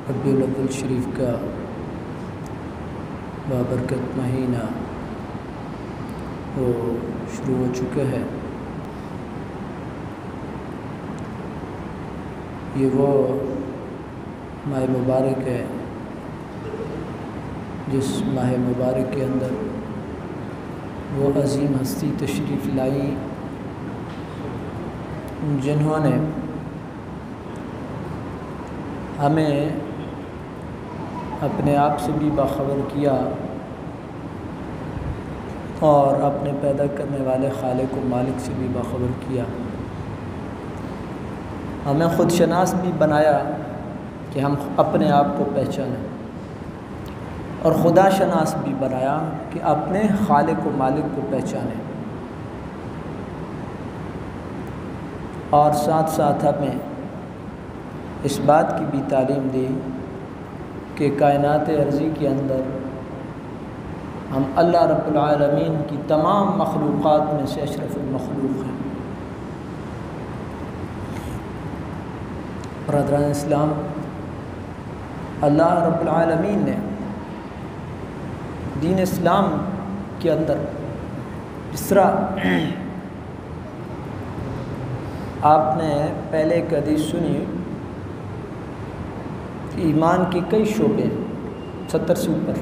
रबीउल अव्वल शरीफ का बाबरकत महीना वो शुरू हो चुका है। ये वो माह मुबारक है जिस माह मुबारक के अंदर वो अज़ीम हस्ती तशरीफ़ लाई जिन्होंने हमें अपने आप से भी बाखबर किया और अपने पैदा करने वाले खालिक व मालिक से भी बाखबर किया। हमें ख़ुद शनास भी बनाया कि हम अपने आप को पहचानें और खुदा शनास भी बनाया कि अपने खालिक व मालिक को पहचानें। और साथ साथ हमें इस बात की भी तालीम दी कि कायनात अर्ज़ी के अंदर हम अल्लाह रब्बुल आलमीन की तमाम मखलूक़ात में से अशरफुल मखलूक़ हैं। बरदरान इस्लाम, अल्लाह रब्बुल आलमीन ने दीन इस्लाम के अंदर जिस तरह आपने पहले एक हदीस सुनी, ईमान के कई शोबे 70 से ऊपर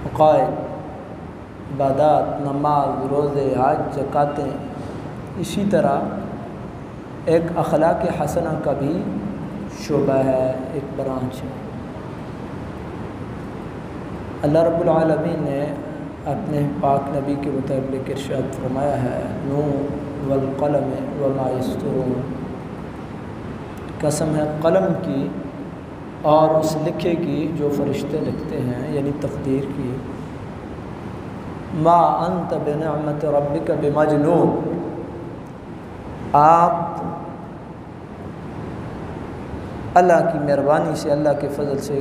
अक़ाइद, इबादत, नमाज, रोज़े, हज, ज़कातें, इसी तरह एक अखलाक हसना का भी शोबा है, एक ब्रांच है। अल्लाह रब्बुल आलमीन ने अपने पाक नबी के मुताबिक इरशाद फरमाया है, नून वल क़लम वमा यस्तुरून, कसम है कलम की और उस लिखे की जो फरिश्ते लिखते हैं, यानी तकदीर की। मा अंत बिनिअमत रब्बिका बिमजनून, आप अल्लाह की मेहरबानी से, अल्लाह के फ़ज़ल से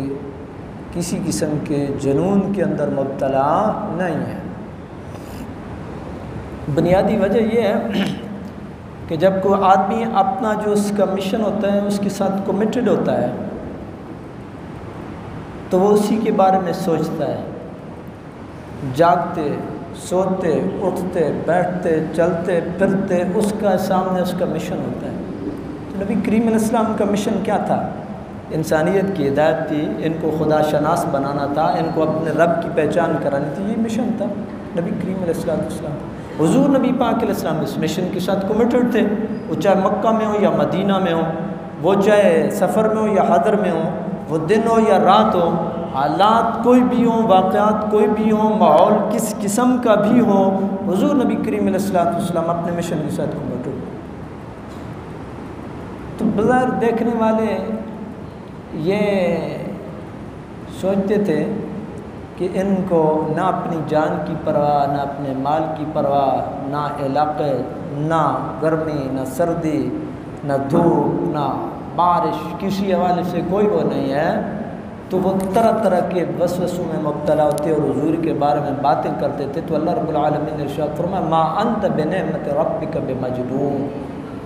किसी किस्म के जुनून के अंदर मुब्तला नहीं है। बुनियादी वजह यह है कि जब कोई आदमी अपना जो उसका मिशन होता है उसके साथ कमिटेड होता है तो वो उसी के बारे में सोचता है। जागते, सोते, उठते, बैठते, चलते फिरते उसका सामने उसका मिशन होता है। तो नबी करीम अलैहि सलाम का मिशन क्या था? इंसानियत की हिदायत थी, इनको खुदा शनास बनाना था, इनको अपने रब की पहचान करानी थी। ये मिशन था नबी करीम अलैहि सलाम। हुज़ूर नबी पाक अलैहि सलाम इस मिशन के साथ कमिटेड थे। वो चाहे मक्का में हो या मदीना में हो, वो चाहे सफ़र में हो या हदर में हो, वो दिन हो या रात हो, हालात कोई भी हो, वाक़यात कोई भी हो, माहौल किस किस्म का भी हो, हुज़ूर नबी करीम अलैहि सलाम अपने मिशन के साथ कमिटेड। तो बाज़ार देखने वाले ये सोचते थे कि इनको ना अपनी जान की परवाह, ना अपने माल की परवाह, ना इलाक़े, ना गर्मी, ना सर्दी, ना धूप, ना बारिश, किसी हवाले से कोई वो नहीं है। तो वो तरह तरह के वसवसों में मुब्तला होते और हुज़ूर के बारे में बातें करते थे। तो अल्लाह रब्बुल आलमीन ने इरशाद फरमाया, मा अंत बिनिअमत रब्बिका बिमजनून,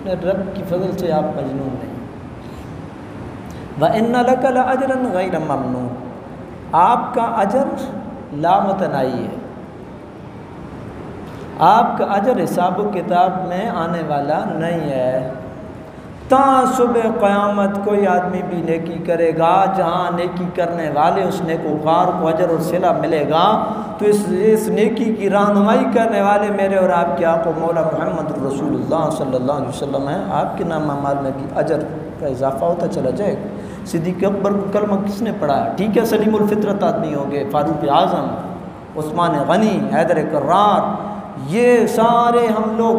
रब की फजल से आप मजनून नहीं। व इन्ना लका लअजरन गैर ममनून, आपका अजर लामतनाई है, आपका अजर हिसाब किताब में आने वाला नहीं है। ता सुबह क़यामत कोई आदमी भी नेकी करेगा, जहाँ नेकी करने वाले उस नेकोकार को अजर और सिला मिलेगा, तो इस नेकी की रहनुमाई करने वाले मेरे और आपके आका मौला मोहम्मद रसूलुल्लाह सल्लल्लाहु अलैहि वसल्लम हैं। आपके नाम अमाल में भी अजर का इजाफा होता चला जाएगा। सिद्दीक़ अकबर को कलमा किसने पढ़ाया? ठीक है, सलीमुल फितरत आदमी हो गए, फ़ारूक आज़म, उस्मान गनी, हैदर कर्रार, ये सारे हम लोग,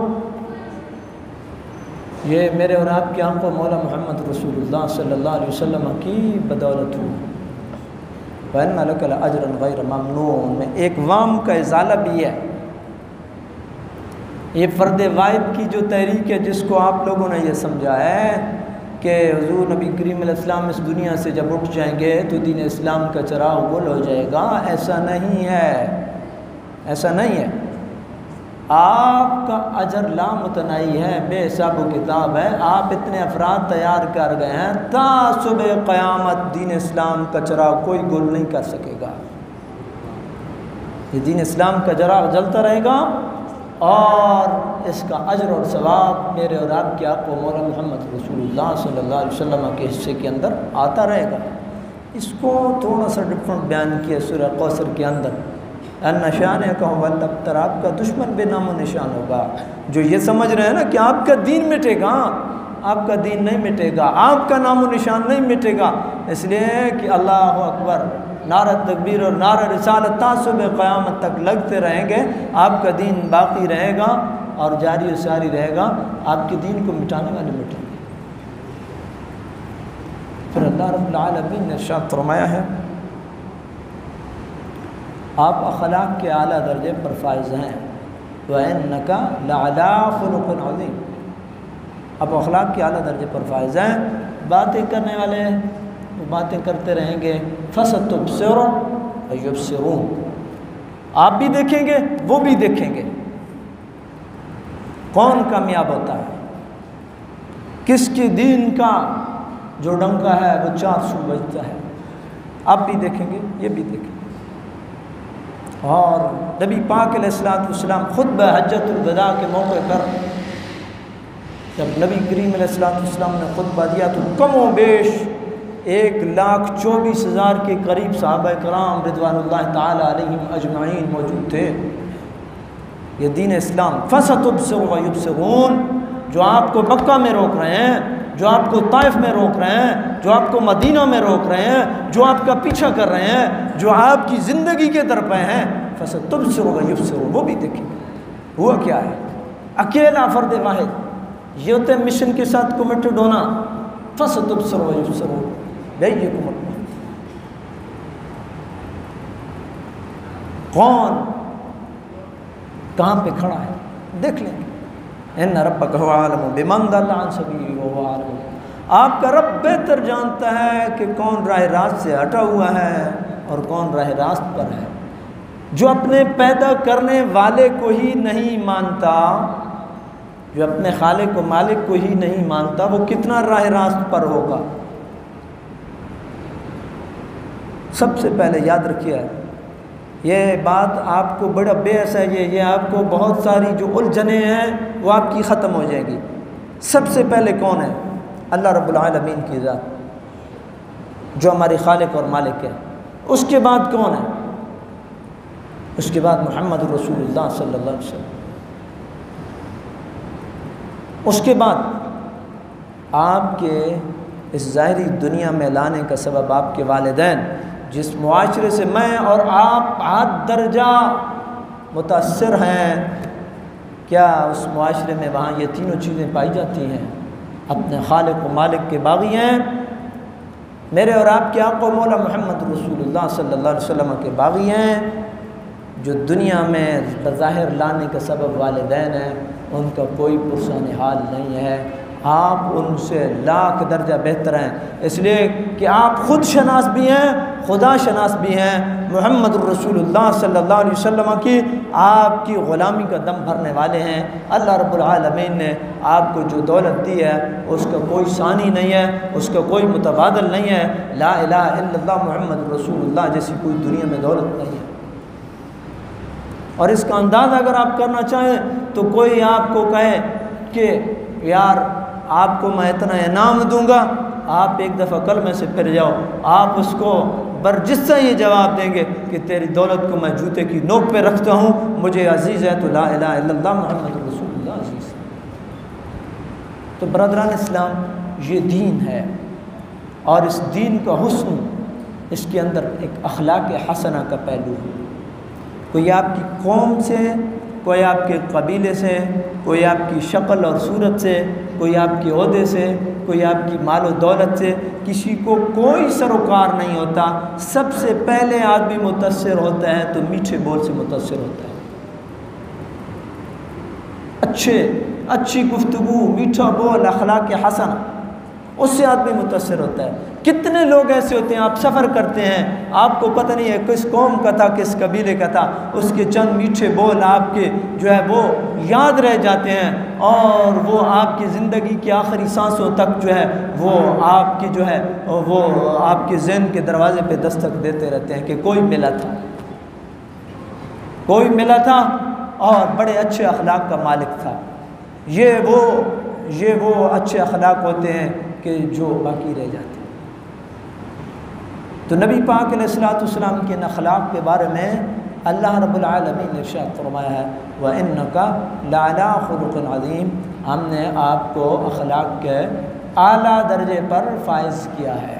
ये मेरे और आपके आका मौला मोहम्मद रसूलुल्लाह सल्लल्लाहु अलैहि वसल्लम की बदौलत हुई। वन्ना लकल अजरन गैर ममनून में एक वाम का इजाला भी है। ये फ़र्द वाहिद की जो तहरीक है, जिसको आप लोगों ने ये समझा है कि हुज़ूर नबी करीम अलैहि सलाम इस दुनिया से जब उठ जाएंगे तो दीन इस्लाम का चराग गुल हो जाएगा, ऐसा नहीं है, ऐसा नहीं है। आपका अजर लामुतनाई है, बेहिसाब किताब है। आप इतने अफराद तैयार कर गए हैं, ता सुबह क़यामत दीन इस्लाम का चिराग कोई गुल नहीं कर सकेगा। ये दीन इस्लाम का चिराग जलता रहेगा और इसका अजर और सवाब मेरे और आपके आका मौला मोहम्मद रसूलुल्लाह सल्लल्लाहु अलैहि वसल्लम के हिस्से के अंदर आता रहेगा। इसको थोड़ा सा डिफरेंट बयान किया सूरह कौसर के अंदर, निशान कहूँगा आपका दुश्मन बेनामो निशान होगा। जो ये समझ रहे हैं ना कि आपका दीन मिटेगा, आपका दीन नहीं मिटेगा, आपका नामो निशान नहीं मिटेगा। इसलिए कि अल्लाह अकबर, नारा तकबीर और नारा रिसालत तासुब क़यामत तक लगते रहेंगे, आपका दीन बाकी रहेगा और जारी सारी रहेगा। आपके दीन को मिटाने वाले मिटेंगे। फिर अल्लाह रब्बुल आलमीन ने इरशाद फरमाया है, आप अखलाक के आला दर्जे पर फाइज हैं, व इन्नका लअला खुलुक़िन अज़ीम। आप अखलाक के आला दर्जे पर फाइज हैं। बातें करने वाले वो बातें करते रहेंगे, फसतुबसिरू व युबसिरून, आप भी देखेंगे वो भी देखेंगे। कौन कामयाब होता है? किसके दीन का जो डंका है वो 400 बजता है। आप भी देखेंगे, ये भी देखेंगे। और नबी पाक अलैहिस्सलाम खुद बहज्जतुल वदा के मौके पर जब नबी करीम अलैहिस्सलाम ने खुतबा दिया तो कमो बेश 1,24,000 के करीब सहाबा कराम रिदवानुल्लाह ताला अलैहिम अजमाइन मौजूद थे। ये दीन इस्लाम फसतुबसिरू व युबसिरून, जो आपको मक्का में रोक रहे हैं, जो आपको ताइफ में रोक रहे हैं, जो आपको मदीना में रोक रहे हैं, जो आपका पीछा कर रहे हैं, जो आपकी ज़िंदगी के दर पे हैं, फसतुबसिरू व युबसिरून, वो भी देखेंगे। हुआ क्या है? अकेला फ़र्द वाहिद, ये होते मिशन के साथ कमिटेड होना। फसतुबसिरू व युबसिरून बैयकुम, कौन कहाँ पे खड़ा है देख लेंगे। इन रब्बक हुवा आलमु बिमन दल्ला अन सबीलिही व हुवा आलमु, आपका रब बेहतर जानता है कि कौन राह रास्त से हटा हुआ है और कौन राह रास्त पर है। जो अपने पैदा करने वाले को ही नहीं मानता, जो अपने खालिक को मालिक को ही नहीं मानता, वो कितना राह रास्त पर होगा। सबसे पहले याद रखिए, ये बात आपको बड़ा बेहस है, ये आपको बहुत सारी जो उलझने हैं वो आपकी ख़त्म हो जाएगी। सबसे पहले कौन है? अल्लाह रब्बुल आलमीन की ज़ात, जो हमारे खालिक और मालिक है। उसके बाद कौन है? उसके बाद मोहम्मद रसूलुल्लाह सल्लल्लाहु अलैहि वसल्लम। उसके बाद आपके इस ज़ाहिरी दुनिया में लाने का सबब आपके वालिदैन, जिस मुआशरे से मैं और आप हाथ दर्जा मुतासर हैं, क्या उस मुआशरे में वहाँ ये तीनों चीज़ें पाई जाती हैं? अपने खालिक व मालिक के बागी हैं, मेरे और आपके आका मौला मोहम्मद रसूलुल्लाह सल्लल्लाहु अलैहि वसल्लम के बागी हैं। जो दुनिया में बज़ाहिर लाने का सबब वालिदैन हैं, उनका कोई पुरसान हाल नहीं है। आप उनसे लाख दर्जा बेहतर हैं, इसलिए कि आप ख़ुद शनास भी हैं, खुदा शनास भी हैं। मोहम्मद रसूलुल्लाह सल्लल्लाहु अलैहि वसल्लम की आपकी ग़ुलामी का दम भरने वाले हैं। अल्लाह रब्बुल आलमीन ने आपको जो दौलत दी है उसका कोई सानी नहीं है, उसका कोई मुतबादल नहीं है। ला इलाहा इल्लल्लाह मोहम्मद रसूलुल्लाह जैसी कोई दुनिया में दौलत नहीं है। और इसका अंदाज़ा अगर आप करना चाहें तो कोई आपको कहे कि यार आपको मैं इतना इनाम दूंगा, आप एक दफ़ा कलमे से फिर जाओ, आप उसको बर्जिस्सा ये जवाब देंगे कि तेरी दौलत को मैं जूते की नोक पे रखता हूँ, मुझे अजीज़ है तो ला इलाहा इल्लल्लाह मुहम्मद रसूलुल्लाह अजीज़। तो बरदरान इस्लाम, ये दीन है और इस दीन का हुस्न, इसके अंदर एक अखलाक हसना का पहलू है। कोई आपकी कौम से, कोई आपके कबीले से, कोई आपकी शक्ल और सूरत से, कोई आपके ओहदे से, कोई आपकी माल और दौलत से किसी को कोई सरोकार नहीं होता। सबसे पहले आदमी मुतासर होता है तो मीठे बोल से मुतासर होता है। अच्छी गुफ्तगू, मीठा बोल, अखलाक हसन, उससे आदमी मुतासर होता है। कितने लोग ऐसे होते हैं, आप सफ़र करते हैं, आपको पता नहीं है किस कौम का था, किस कबीले का था, उसके चंद मीठे बोल आपके जो है वो याद रह जाते हैं और वो आपकी ज़िंदगी की आखिरी सांसों तक जो है वो आपकी जो है वो आपके ज़हन के दरवाज़े पे दस्तक देते रहते हैं कि कोई मिला था, कोई मिला था और बड़े अच्छे अखलाक का मालिक था। ये वो अच्छे अखलाक होते हैं कि जो बाकी रह जाते हैं। तो नबी पाक अलैहिस्सलाम के अखलाक के बारे में अल्लाह रब्बुल आलमीन ने इरशाद फरमाया है, व इन्नका लअला खुलुक़िन अज़ीम, हमने आपको अखलाक के आला दर्जे पर फाइज किया है।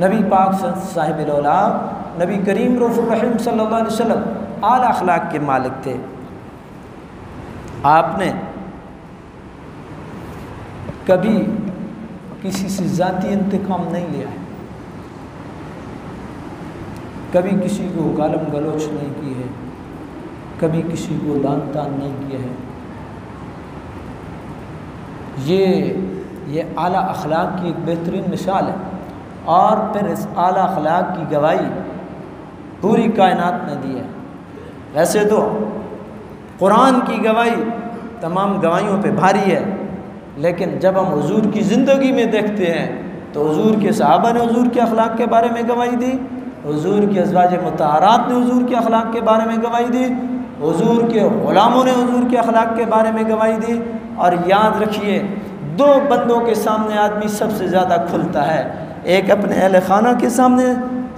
नबी पाक साहिबुल औलाद नबी करीम रऊफ़ुर रहीम सल्लल्लाहु अलैहि वसल्लम आला अखलाक के मालिक थे। आपने कभी किसी से ज़ाती इंतकाम नहीं लिया है, कभी किसी को गालम गलोच नहीं की है, कभी किसी को लान तान नहीं किया है। ये आला अखलाक की एक बेहतरीन मिसाल है। और फिर इस आला अखलाक की गवाही पूरी कायनात ने दी है। वैसे तो कुरान की गवाही तमाम गवाहियों पे भारी है, लेकिन जब हम हुजूर की ज़िंदगी में देखते हैं तो हुजूर के सहाबा ने हुजूर के अखलाक के बारे में गवाही दी, हुजूर के अज़वाज मुतहरात ने हुजूर के अखलाक के बारे में गवाही दी, हुजूर के ग़ुलामों ने हुजूर के अखलाक के बारे में गवाही दी। और याद रखिए, दो बंदों के सामने आदमी सबसे ज़्यादा खुलता है, एक अपने अहले खाना के सामने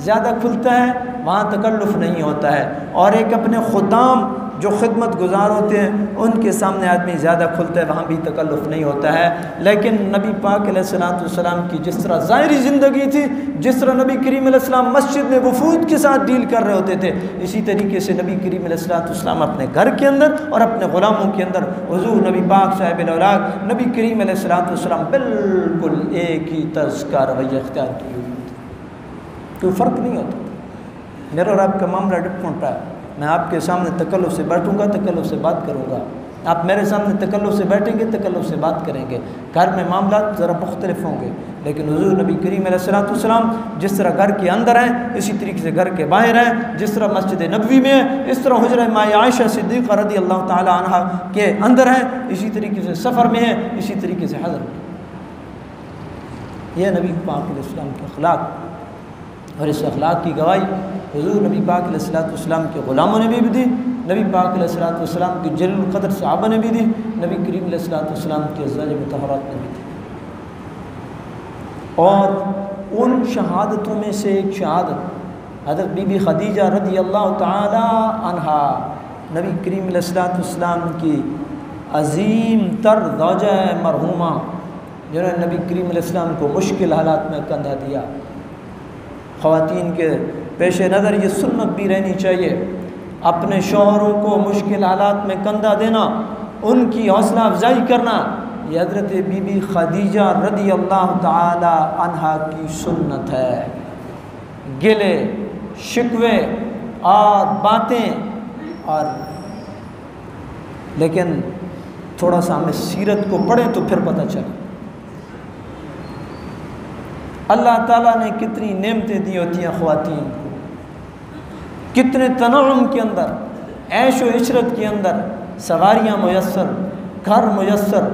ज़्यादा खुलता है, वहाँ तकल्लुफ़ नहीं होता है, और एक अपने खुदाम जो खिदमत गुजार होते हैं उनके सामने आदमी ज़्यादा खुलता है, वहाँ भी तकल्लुफ़ नहीं होता है। लेकिन नबी पाक अलैहिस्सलाम की जिस तरह ज़ाहिरी ज़िंदगी थी, जिस तरह नबी करीम अलैहिस्सलाम मस्जिद में वफूद के साथ डील कर रहे होते थे, इसी तरीके से नबी करीम अलैहिस्सलाम अपने घर के अंदर और अपने ग़ुलामों के अंदर हुज़ूर नबी पाक साहिबुल औलाद नबी करीम अलैहिस्सलाम बिल्कुल एक ही तर्ज़ का रवैया इख्तियार किए हुए थे। कोई फ़र्क नहीं होता। मेरा और आपका मामला डिफरेंट है। मैं आपके सामने तकल्लुफ़ से बैठूंगा, तकल्लुफ़ से बात करूंगा, आप मेरे सामने तकल्लुफ़ से बैठेंगे, तकल्लुफ़ से बात करेंगे। घर में मामला ज़रा मुख्तलिफ होंगे, लेकिन हुज़ूर नबी करीम अलैहिस्सलाम जिस तरह घर के अंदर हैं इसी तरीके से घर के बाहर हैं, जिस तरह मस्जिद नबवी में है इस तरह हुजरा माए आयशा सिद्दीक़ा रज़ियल्लाहु ताला अन्हा के अंदर हैं, इसी तरीके से सफ़र में है, इसी तरीके से हज़र में। यह नबी पाक अलैहिस्सलाम के अखलाक, और इस अखलाक की गवाही हुज़ूर नबी पाक अलैहिस्सलाम के ग़ुलामों ने भी दी, नबी पाक अलैहिस्सलाम के जलील क़द्र सहाबा ने भी दी, नबी करीम अलैहिस्सलाम के अज़वाज मुतहहरात ने भी दी। और उन शहादतों में से एक शहादत हज़रत बीबी खदीजा रज़ियल्लाहु ताला अन्हा, नबी करीम अलैहिस्सलाम की अज़ीम तर ज़ौजा मरहूमा, जिन्होंने नबी करीम अलैहिस्सलाम को मुश्किल हालात में कंधा दिया। ख़वातीन के पेश नज़र ये सुन्नत भी रहनी चाहिए, अपने शौहरों को मुश्किल हालात में कंधा देना, उनकी हौसला अफजाई करना, ये हज़रत बीबी खदीजा रज़ियल्लाहु ताला अन्हा की सुन्नत है। गिले शिकवे और बातें, और लेकिन थोड़ा सा हमें सीरत को पढ़ें तो फिर पता चले अल्लाह ताला ने कितनी नेमतें दी होती हैं ख़वातीन को, कितने तनउम के अंदर, ऐश व इशरत के अंदर सवारियाँ मुयस्सर, घर मुयस्सर,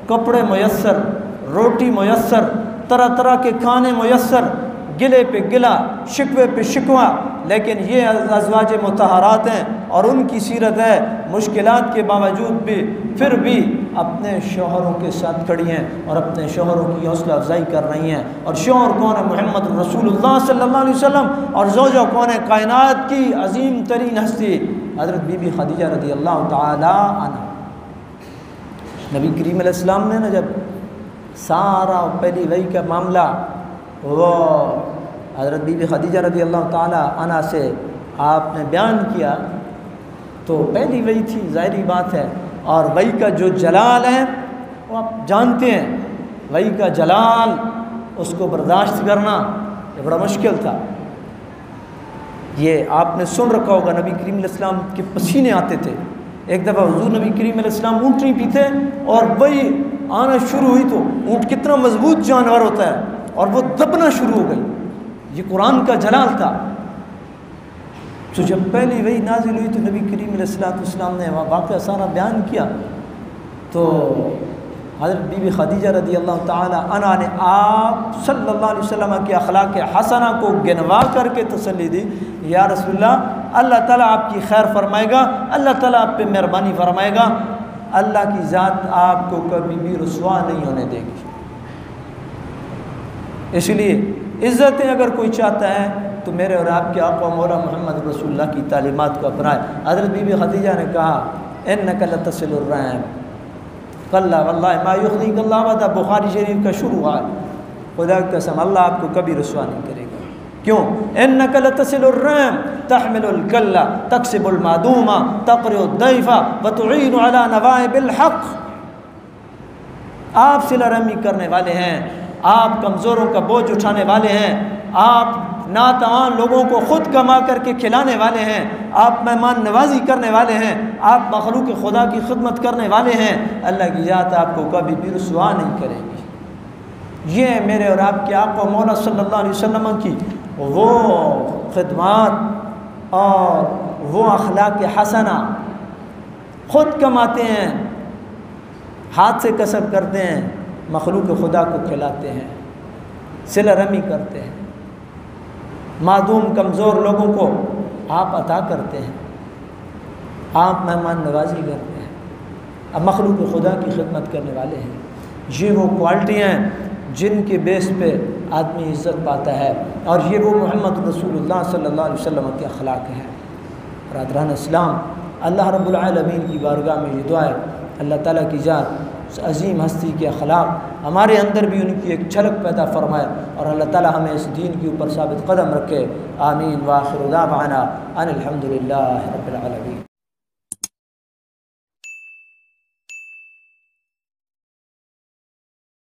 कपड़े मुयस्सर, रोटी मुयस्सर, तरह तरह के खाने मुयस्सर, गिले पे गिला, शिकवे पे शिकवा। लेकिन ये अज़वाज मुतहहरात हैं और उनकी सीरत है, मुश्किलात के बावजूद भी फिर भी अपने शौहरों के साथ खड़ी हैं और अपने शौहरों की हौसला अफजाई कर रही हैं। और शौहर कौन है? मोहम्मद रसूलुल्लाह सल्लल्लाहु अलैहि वसल्लम। और ज़ौजा कौन है? कायनात की अजीम तरीन हस्ती हज़रत बीबी खदीजा रज़ियल्लाहु ताला अन्हा। नबी करीम अलैहिस्सलाम ने ना जब सारा पहली वही का मामला वो हज़रत बीबी खदीजा रज़ियल्लाहु ताला अन्हा से आपने बयान किया, तो पहली वही थी, ज़ाहिरी बात है। और वही का जो जलाल है वो आप जानते हैं, वही का जलाल उसको बर्दाश्त करना ये बड़ा मुश्किल था। ये आपने सुन रखा होगा, नबी करीम अलैहिस्सलाम के पसीने आते थे। एक दफ़ा हुज़ूर नबी करीम अलैहिस्सलाम ऊँटनी पीते और वही आना शुरू हुई तो ऊँट कितना मजबूत जानवर होता है और वो दबना शुरू हो गई। ये कुरान का जलाल था। तो जब पहली वही नाजिल हुई तो नबी करीम अलैहिस्सलाम ने वहाँ वाक़या सारा बयान किया। तो हज़रत बीबी खदीजा रदी अल्लाह ताला अन्हा ने आप सल्लल्लाहु अलैहि वसल्लम के अखलाक हसना को गिनवा करके तसल्ली दी, या रसूलल्लाह, अल्लाह ताला आपकी खैर फरमाएगा, अल्लाह ताला आप पे मेहरबानी फरमाएगा, अल्लाह की ज़ात आपको कभी भी रुसवा नहीं होने देगी। इसलिए इज़्ज़तें अगर कोई चाहता है तो मेरे और आपके आका मौला मोहम्मद रसूलुल्लाह की तालीमात को अपनाए। हज़रत बीबी खदीजा ने कहा, इन्नका लतसिलुर रहम कल्ला वल्लाहि मा युखज़ीक अल्लाह वदा, बुखारी शरीफ का शुरू है। खुदा की कसम अल्लाह आपको कभी रुसवा नहीं करेगा। क्यों? इन्नका लतसिलुर रहम तहमिलुल कल्ला तक्सिबुल मादूमा तक़रिउद दैफ़ा व तुईनु अला नवाइबिल हक़। आप सिला रहमी करने वाले हैं, आप कमज़ोरों का बोझ उठाने वाले हैं, आप नातवान लोगों को ख़ुद कमा करके खिलाने वाले हैं, आप मेहमान नवाजी करने वाले हैं, आप मखलूक खुदा की खिदमत करने वाले हैं। अल्लाह की ज़ात आपको कभी भी रुसवा नहीं करेगी। ये मेरे और आपके आका मौला सल्लल्लाहु अलैहि वसल्लम की वो खिदमत और वो अखलाक हसना, ख़ुद कमाते हैं, हाथ से कसब करते हैं, मखलूक खुदा को खिलाते हैं, सिला रहमी करते हैं, मादूम कमज़ोर लोगों को आप अता करते हैं, आप मेहमान नवाजी करते हैं, अब मखलूक खुदा की खिदमत करने वाले हैं। ये वो क्वालिटियाँ हैं जिनके बेस पे आदमी इज़्ज़त पाता है, और ये वो मोहम्मद रसूलुल्लाह सल्लल्लाहु अलैहि वसल्लम के अखलाक हैं। बरादरान इस्लाम, अल्लाह रब्बुल आलमीन की बारगाह में ये दुआ है, अल्लाह ताला की ज़ात अज़ीम हस्ती के अखलाक हमारे अंदर भी उनकी एक झलक पैदा फरमाए, और अल्लाह ताला हमें इस दीन के ऊपर साबित कदम रखे। आमीन। व आखिरु दावाना अनिल हम्दुलिल्लाहि रब्बिल आलमीन।